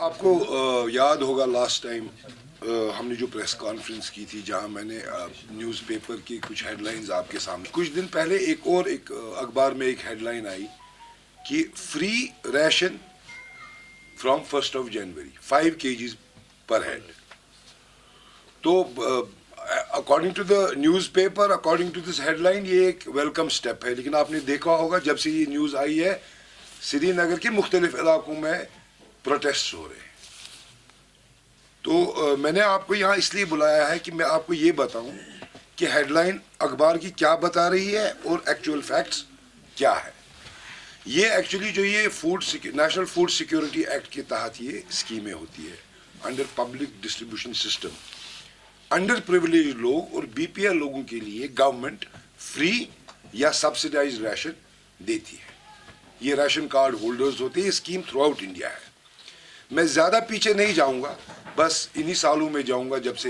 آپ کو یاد ہوگا لاسٹ ٹائم ہم نے جو پریس کانفرنس کی تھی جہاں میں نے نیوز پیپر کی کچھ ہیڈ لائنز آپ کے سامنے. کچھ دن پہلے ایک اخبار میں ایک ہیڈ لائن آئی کہ free ration from 1 January 5 kgs پر ہیڈ. تو according to the newspaper, according to this headline, یہ ایک ویلکم سٹیپ ہے. لیکن آپ نے دیکھا ہوگا جب سے یہ نیوز آئی ہے سری نگر کے مختلف علاقوں میں پروٹیسٹ ہو رہے ہیں. تو میں نے آپ کو یہاں اس لیے بلایا ہے کہ میں آپ کو یہ بتاؤں کہ ہیڈ لائن اخبار کی کیا بتا رہی ہے اور ایکچوئل فیکٹس کیا ہے. یہ ایکچولی جو یہ نیشنل فوڈ سیکیورٹی ایکٹ کے تحت یہ اسکیمیں ہوتی ہے under public distribution system. Under privilege لوگ اور بی پی ایل لوگوں کے لیے گورنمنٹ فری یا سبسڈائز ریشن دیتی ہے. یہ ریشن کارڈ ہولڈرز ہوتے ہیں. یہ اسکیم تھرو آؤٹ انڈیا ہے. میں زیادہ پیچھے نہیں جاؤں گا, بس انہی سالوں میں جاؤں گا جب سے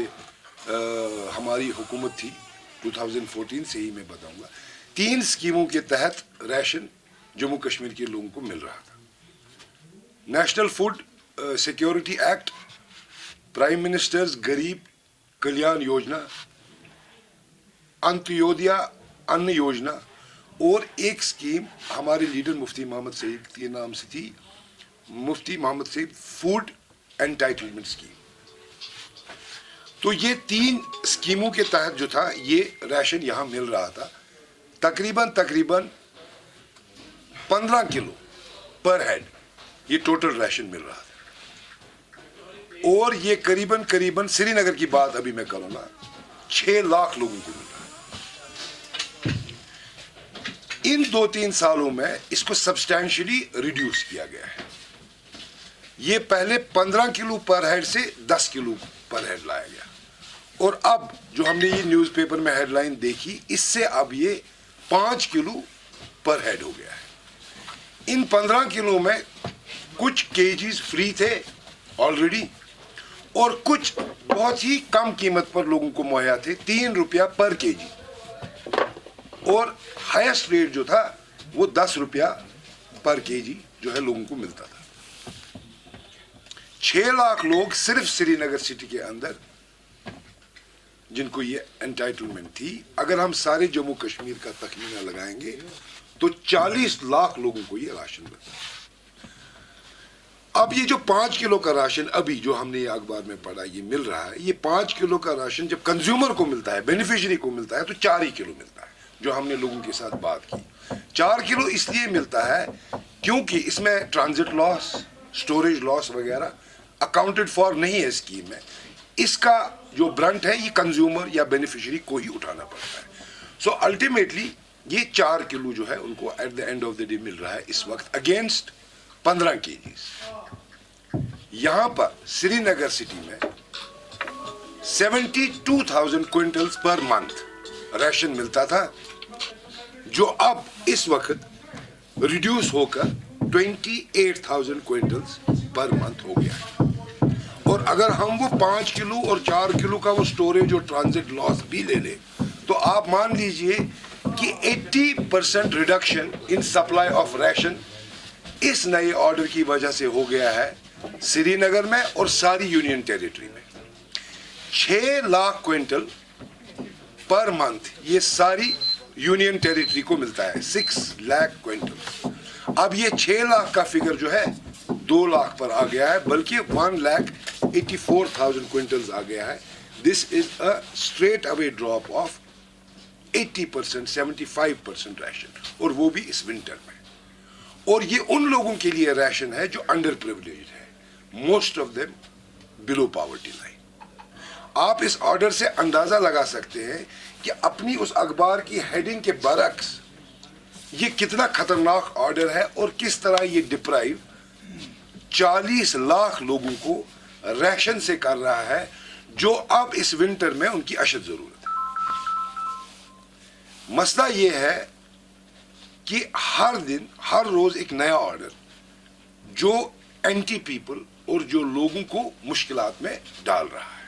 ہماری حکومت تھی 2014 سے ہی میں بتاؤں گا. 3 اسکیموں کے تحت ریشن جموں کشمیر کے لوگوں کو مل رہا تھا. National food security act, prime ministers Garib Kalyan Yojana, انتیودیا ان یوجنا, اور ایک اسکیم ہمارے لیڈر مفتی محمد سعید کے نام سے تھی, مفتی محمد سعید فوڈ انٹائٹلمنٹ اسکیم. تو یہ 3 اسکیموں کے تحت جو تھا یہ ریشن یہاں مل رہا تھا. تقریباً 15 کلو پر ہیڈ یہ ٹوٹل ریشن مل رہا تھا. اور یہ قریباً سری نگر کی بات ابھی میں کروں گا 6 لاکھ لوگوں کو مل رہا ہے. ان 2-3 سالوں میں اس کو سبسٹینشلی ریڈیوس کیا گیا ہے. یہ پہلے 15 کلو پر ہیڈ سے 10 کلو پر ہیڈ لایا گیا, اور اب جو ہم نے یہ نیوز پیپر میں ہیڈ لائن دیکھی اس سے اب یہ 5 کلو پر ہیڈ ہو گیا ہے. ان 15 کلو میں کچھ کیجیز فری تھے آلریڈی, اور کچھ بہت ہی کم قیمت پر لوگوں کو مہیا تھے, 3 روپیہ پر کے جی, اور ہائیسٹ ریٹ جو تھا وہ 10 روپیہ پر کے جی جو ہے لوگوں کو ملتا تھا. 6 لاکھ لوگ صرف سری نگر سٹی کے اندر جن کو یہ انٹائٹلمنٹ تھی. اگر ہم سارے جموں کشمیر کا تخمینہ لگائیں گے تو 40 لاکھ لوگوں کو یہ راشن ملتا ہے. اب یہ جو 5 کلو کا راشن ابھی جو ہم نے یہ اخبار میں پڑھا یہ مل رہا ہے, یہ 5 کلو کا راشن جب کنزیومر کو ملتا ہے, بینیفیشری کو ملتا ہے, تو 4 ہی کلو ملتا ہے. جو ہم نے لوگوں کے ساتھ بات کی 4 کلو اس لیے ملتا ہے کیونکہ اس میں ٹرانزٹ لاس, سٹوریج لاس وغیرہ اکاؤنٹڈ فار نہیں ہے اسکیم میں. اس کا جو برنٹ ہے یہ کنزیومر یا بینیفیشری کو ہی اٹھانا پڑتا ہے. سو الٹیمیٹلی یہ 4 کلو جو ہے ان کو at the end of the day مل رہا ہے اس وقت اگینسٹ 15 kgs. یہاں پر سری نگر سٹی میں 72,000 کوئنٹلز پر منتھ ریشن ملتا تھا, جو اب اس وقت ریڈیوس ہو کر 28,000 کوئنٹلز پر منتھ ہو گیا ہے. اور اگر ہم وہ 5 کلو اور 4 کلو کا وہ سٹوریج اور ٹرانزٹ لاس بھی لے لیں تو آپ مان لیجئے کہ 80% ریڈکشن ان سپلائی آف ریشن اس نئے آرڈر کی وجہ سے ہو گیا ہے سری نگر میں اور ساری یونین ٹیریٹری میں. 6 لاکھ کوئنٹل پر منتھ یہ ساری یونین ٹیریٹری کو ملتا ہے, 6 لاکھ کوئنٹل. اب یہ 6 لاکھ کا فگر جو ہے 2 لاکھ پر آ گیا ہے, بلکہ 1,84,000 کوئنٹلز آ گیا ہے. This is a straightaway drop of 80%, 75% ration, اور وہ بھی اس ونٹر میں. اور یہ ان لوگوں کے لیے ریشن ہے جو انڈر پریویلیجڈ ہے, most of them below poverty line. آپ اس آرڈر سے اندازہ لگا سکتے ہیں کہ اپنی اس اخبار کی ہیڈنگ کے برعکس یہ کتنا خطرناک آرڈر ہے اور کس طرح یہ ڈپرائیو 40 لاکھ لوگوں کو ریشن سے کر رہا ہے, جو اب اس ونٹر میں ان کی اشد ضرورت ہے. مسئلہ یہ ہے کہ ہر دن ہر روز ایک نیا آرڈر جو اینٹی پیپل اور جو لوگوں کو مشکلات میں ڈال رہا ہے.